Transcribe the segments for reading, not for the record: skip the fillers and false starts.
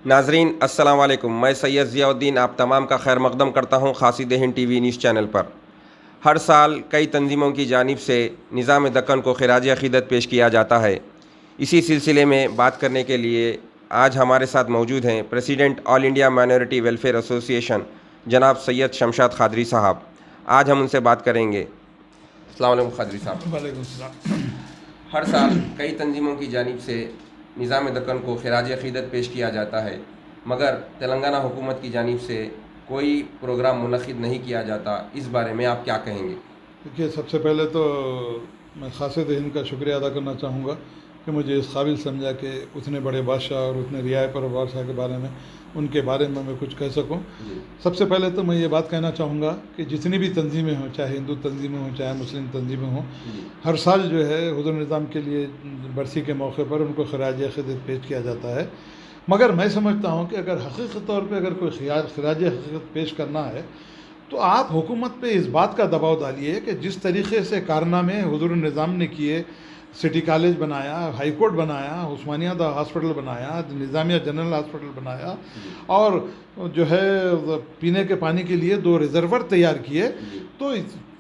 नाजरीन अस्सलाम वालेकुम। मैं सैयद ज़ियाउद्दीन आप तमाम का खैर मकदम करता हूँ Khasid Hind TV news channel पर। हर साल कई तंजीमों की जानिब से निज़ाम दक्कन को खिराज अक़ीदत पेश किया जाता है। इसी सिलसिले में बात करने के लिए आज हमारे साथ मौजूद हैं president all India minority welfare association जनाब सैयद शमशाद खादरी साहब। आज हम उनसे बात करेंगे। अस्सलाम वालेकुम खादरी साहब। वालेकुम सलाम। हर साल कई तंजीमों की जानिब से निज़ाम दक्कन को खिराज अक़ीदत पेश किया जाता है, मगर तेलंगाना हुकूमत की जानिब से कोई प्रोग्राम मुनक़िद नहीं किया जाता। इस बारे में आप क्या कहेंगे? देखिए, सबसे पहले तो मैं खासिद हिंद का शुक्रिया अदा करना चाहूँगा कि मुझे इस काबिल समझा कि उतने बड़े बादशाह और उतने रियाय पर बादशाह के बारे में उनके बारे में मैं कुछ कह सकूं। सबसे पहले तो मैं ये बात कहना चाहूँगा कि जितनी भी तंजीमें हों, चाहे हिंदू तंजीमें हों चाहे मुस्लिम तंजीमें हों, हर साल जो है हुज़ूर निज़ाम के लिए बरसी के मौके पर उनको खराज अक़ीदत पेश किया जाता है। मगर मैं समझता हूँ कि अगर हकीकी तौर पर अगर कोई खराज अक़ीदत पेश करना है तो आप हुकूमत पे इस बात का दबाव डालिए कि जिस तरीके से कारनामे हुज़ूर निज़ाम ने किए, सिटी कॉलेज बनाया, हाई कोर्ट बनाया, उस्मानिया हॉस्पिटल बनाया, निज़ामिया जनरल हॉस्पिटल बनाया और जो है पीने के पानी के लिए 2 रिजर्वर तैयार किए, तो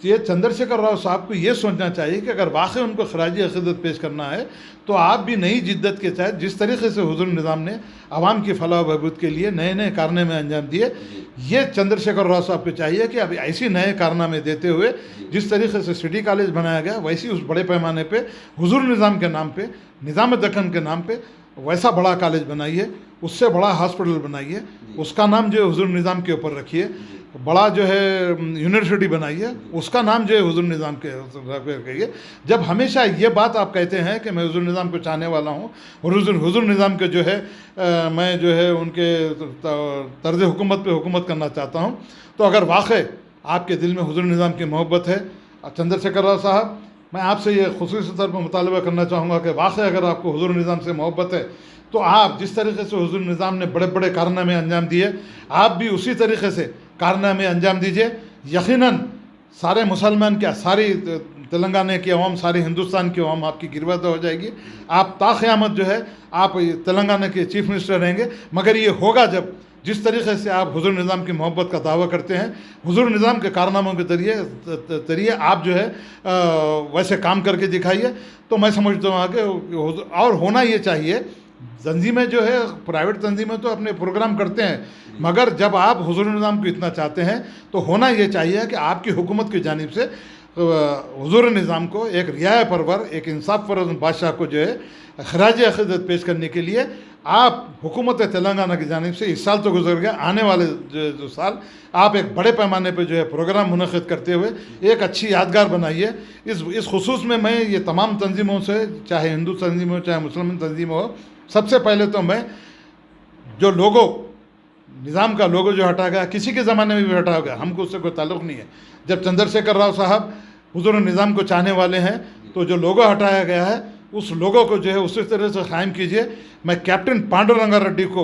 ये चंद्रशेखर राव साहब को ये सोचना चाहिए कि अगर वाकई उनको खराजी अक़ीदत पेश करना है तो आप भी नई जिद्दत के साथ जिस तरीके से हुज़ूर निज़ाम ने आवाम की फलाह व बहबूद के लिए नए नए कारनामे अंजाम दिए, ये चंद्रशेखर राव साहब को चाहिए कि अभी ऐसी नए कारनामे देते हुए जिस तरीके से सिटी कॉलेज बनाया गया वैसी उस बड़े पैमाने पे हुज़ूर निज़ाम के नाम पे, निज़ाम दक्कन के नाम पे वैसा बड़ा कॉलेज बनाइए, उससे बड़ा हॉस्पिटल बनाइए, उसका नाम जो है हुज़ूर निज़ाम के ऊपर रखिए, बड़ा जो है यूनिवर्सिटी बनाइए, उसका नाम जो है हुज़ूर निज़ाम के रखिए। जब हमेशा ये बात आप कहते हैं कि मैं हुज़ूर निज़ाम को चाहने वाला हूँ और हुज़ूर निज़ाम के जो है मैं जो है उनके तर्ज हुकूमत पे हुकूमत करना चाहता हूँ, तो अगर वाकई आपके दिल में हुज़ूर निज़ाम की मोहब्बत है चंद्रशेखर राव साहब, मैं आपसे ये खुसूसी तौर पर मुतालबा करना चाहूँगा कि वाकई अगर आपको हुज़ूर निज़ाम से मोहब्बत है तो आप जिस तरीके से हुज़ूर निज़ाम ने बड़े बड़े कारनामे अंजाम दिए, आप भी उसी तरीके से कारनामे अंजाम दीजिए। यकीनन सारे मुसलमान क्या, सारी तेलंगाना की अवाम, सारी हिंदुस्तान की अवाम आपकी गिरफ्तार हो जाएगी। आप ताक़यामत जो है आप तेलंगाना के चीफ मिनिस्टर रहेंगे। मगर ये होगा जब जिस तरीके से आप हुज़ूर निज़ाम की मोहब्बत का दावा करते हैं, हुज़ूर निज़ाम के कारनामों के जरिए आप जो है वैसे काम करके दिखाइए। तो मैं समझता हूँ कि और होना ये चाहिए, तंजीमें जो है प्राइवेट तंजीमें तो अपने प्रोग्राम करते हैं, मगर जब आप हुज़ूर निज़ाम को इतना चाहते हैं तो होना ये चाहिए कि आपकी हुकूमत की जानिब से हुज़ूर निज़ाम को एक रियाया परवर, एक इंसाफ परवर बादशाह को जो है खराज अक़ीदत पेश करने के लिए आप हुकूमत तेलंगाना की जानिब से, इस साल तो गुजर गया, आने वाले जो साल आप एक बड़े पैमाने पर जो है प्रोग्राम मुनक़िद करते हुए एक अच्छी यादगार बनाइए। इस खुसूस में मैं ये तमाम तंजीमों से, चाहे हिंदू तंजीम हो चाहे मुसलमान तंजीम हो, सबसे पहले तो मैं जो लोगो निज़ाम का लोगो जो हटा गया, किसी के ज़माने में भी हटा गया, हमको उससे कोई ताल्लुक़ नहीं है। जब चंद्रशेखर राव साहब हुज़ूर निज़ाम को चाहने वाले हैं तो जो लोगो हटाया गया है उस लोगों को जो है उसी तरह से कायम कीजिए। मैं कैप्टन पांडुरंगा रेड्डी को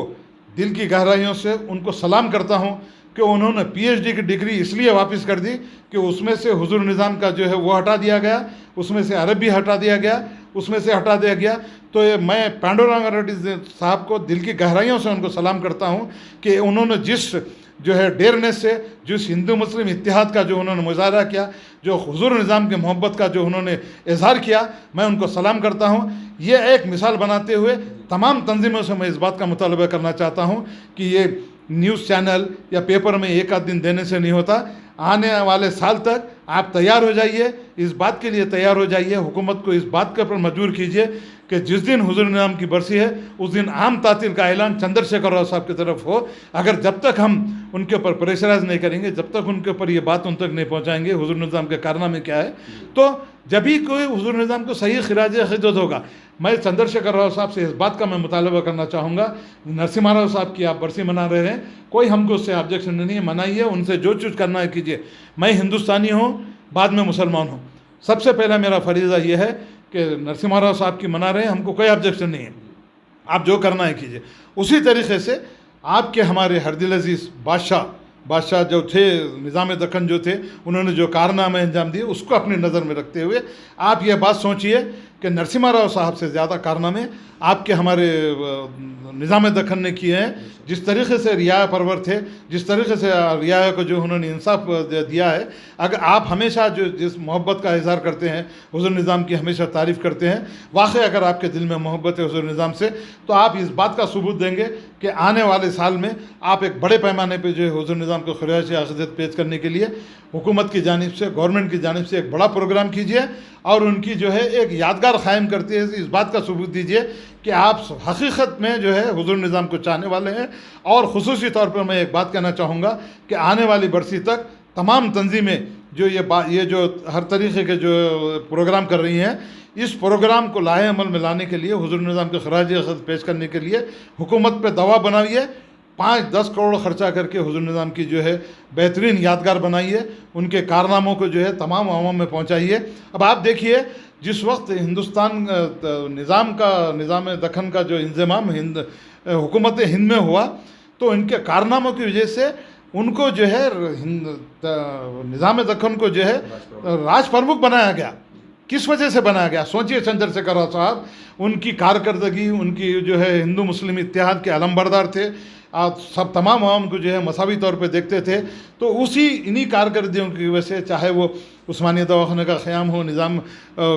दिल की गहराइयों से उनको सलाम करता हूँ कि उन्होंने PhD की डिग्री इसलिए वापस कर दी कि उसमें से हुज़ूर निज़ाम का जो है वो हटा दिया गया, उसमें से अरबी हटा दिया गया, उसमें से हटा दिया गया। तो ये मैं पांडुरंगा रेड्डी साहब को दिल की गहराइयों से उनको सलाम करता हूँ कि उन्होंने जिस जो है डेयरनेस से, जिस हिंदू मुस्लिम इत्तेहाद का जो उन्होंने मुजाहरा किया, जो हुज़ूर निज़ाम के मोहब्बत का जो उन्होंने इजहार किया, मैं उनको सलाम करता हूँ। ये एक मिसाल बनाते हुए तमाम तंजीमों से मैं इस बात का मुतालबा करना चाहता हूँ कि ये न्यूज़ चैनल या पेपर में एक आध दिन देने से नहीं होता। आने वाले साल तक आप तैयार हो जाइए, इस बात के लिए तैयार हो जाइए, हुकूमत को इस बात के ऊपर मजबूर कीजिए कि जिस दिन हुज़ूर निज़ाम की बरसी है उस दिन आम तातील का ऐलान चंद्रशेखर राव साहब की तरफ हो। अगर जब तक हम उनके ऊपर प्रेशराइज नहीं करेंगे, जब तक उनके ऊपर ये बात उन तक नहीं पहुँचाएंगे हुज़ूर निज़ाम के कारनामे क्या है, तो जब भी कोई हुज़ूर निज़ाम को सही खिराज अक़ीदत होगा। मैं चंद्रशेखर राव साहब से इस बात का मैं मुतालबा करना चाहूँगा, नरसिम्हा राव साहब की आप बरसी मना रहे हैं, कोई हमको उससे ऑब्जेक्शन नहीं है, मनाइए, उनसे जो चीज़ करना है कीजिए। मैं हिंदुस्तानी हूँ, बाद में मुसलमान हूँ। सबसे पहला मेरा फरीज़ा ये है कि नरसिम्हा राव साहब की मना रहे हैं, हमको कोई ऑब्जेक्शन नहीं है, आप जो करना है कीजिए। उसी तरीके से आपके हमारे हरदिल अजीज़ बादशाह जो थे, निज़ाम दक्कन जो थे, उन्होंने जो कारनामे अंजाम दिए उसको अपनी नज़र में रखते हुए आप ये बात सोचिए कि नरसिम्हा राव साहब से ज़्यादा कारनामे आपके हमारे निज़ाम दक्कन ने किए हैं। जिस तरीक़े से रियाया परवर थे, जिस तरीक़े से रियाया को जो उन्होंने इंसाफ दिया है, अगर आप हमेशा जो जिस मोहब्बत का इज़हार करते हैं, हुज़ूर निज़ाम की हमेशा तारीफ़ करते हैं, वाकई अगर आपके दिल में मोहब्बत है हुज़ूर निज़ाम से, तो आप इस बात का सबूत देंगे कि आने वाले साल में आप एक बड़े पैमाने पर जो है हुज़ूर निज़ाम को खिराज अक़ीदत पेश करने के लिए हुकूमत की जानिब से, गवर्नमेंट की जानिब से एक बड़ा प्रोग्राम कीजिए और उनकी जो है एक यादगार क़ायम करते हुए इस बात का सबूत दीजिए कि आप हकीकत में जो है हुज़ूर निज़ाम को चाहने वाले हैं। और ख़ुसूसी तौर पर मैं एक बात कहना चाहूँगा कि आने वाली बरसी तक तमाम तंजीमें जो ये जो हर तरीक़े के जो प्रोग्राम कर रही हैं, इस प्रोग्राम को लाहे अमल में लाने के लिए, हुज़ूर निज़ाम के खराज अक़ीदत पेश करने के लिए हुकूमत पर दवा बनाइए। 5-10 करोड़ ख़र्चा करके हुज़ूर निज़ाम की जो है बेहतरीन यादगार बनाइए, उनके कारनामों को जो है तमाम आवाम में पहुँचाइए। अब आप देखिए, जिस वक्त हिंदुस्तान निज़ाम दक्कन का जो इंज़माम हुकूमत हिंद में हुआ, तो इनके कारनामों की वजह से उनको जो है निज़ाम दक्कन को जो है राज प्रमुख बनाया गया। किस वजह से बनाया गया? सोचिए चंद्रशेखर राव साहब, उनकी कारकर्दगी, उनकी जो है हिंदू मुस्लिम इत्तेहाद के अलमबरदार थे, सब तमाम आवाम को जो है मसावी तौर पे देखते थे। तो इन्हीं कारकर्दगियों की वजह से, चाहे वो उस्मानिया दवाखाने का क़याम हो, निज़ाम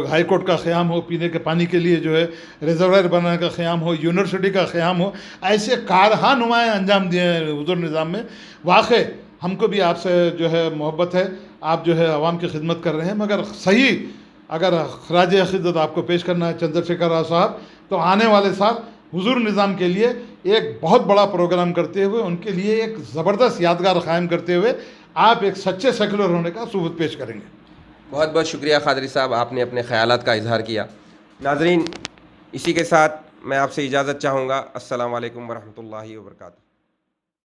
हाई कोर्ट का क़याम हो, पीने के पानी के लिए जो है रिजर्वायर बनाने का क़याम हो, यूनिवर्सिटी का क़याम हो, ऐसे कारहा नुमाए अंजाम दिए हैं हुज़ूर निज़ाम में। वाक़ई हमको भी आपसे जो है मोहब्बत है, आप जो है आवाम की खिदमत कर रहे हैं, मगर सही अगर खराज अक़ीदत आपको पेश करना है चंद्रशेखर राव साहब, तो आने वाले साल हुज़ूर निज़ाम के लिए एक बहुत बड़ा प्रोग्राम करते हुए, उनके लिए एक ज़बरदस्त यादगार क़ायम करते हुए आप एक सच्चे सेकुलर होने का सबूत पेश करेंगे। बहुत बहुत शुक्रिया क़ादरी साहब, आपने अपने ख़यालात का इज़हार किया। नाज़रीन, इसी के साथ मैं आपसे इजाज़त चाहूँगा। अस्सलामु अलैकुम वरहमतुल्लाहि वबरकातुहू।